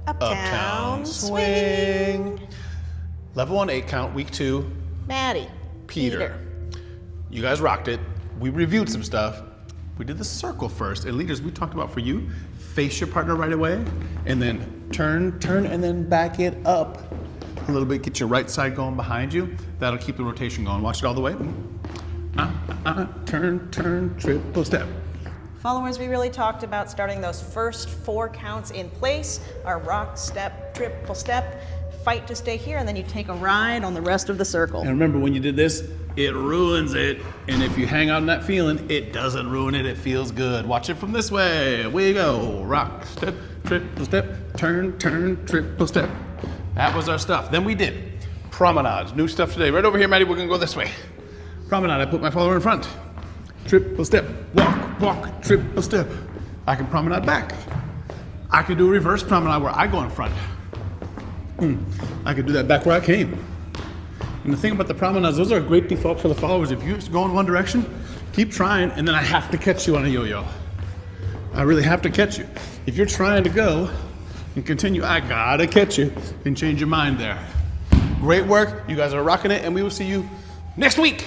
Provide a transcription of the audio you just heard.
Uptown Swing. Level 1 8 count, week 2. Maddie. Peter. You guys rocked it. We reviewed some stuff. We did the circle first. And leaders, we talked about for you, face your partner right away, and then turn, and then back it up a little bit. Get your right side going behind you. That'll keep the rotation going. Watch it all the way. Turn, triple step. Followers, we really talked about starting those first 4 counts in place. Our rock, step, triple step, fight to stay here, and then you take a ride on the rest of the circle. And remember, when you did this, it ruins it. And if you hang out in that feeling, it doesn't ruin it. It feels good. Watch it from this way. Away you go. Rock, step, triple step, turn, triple step. That was our stuff. Then we did promenades. New stuff today. Right over here, Maddie, we're gonna go this way. Promenade, I put my follower in front. Triple step, walk, triple step. I can promenade back. I could do a reverse promenade where I go in front. I could do that back where I came. And the thing about the promenades, those are a great default for the followers. If you go in one direction, keep trying, and then I have to catch you on a yo-yo. I really have to catch you. If you're trying to go and continue, I gotta catch you and change your mind there. Great work, you guys are rocking it, and we will see you next week.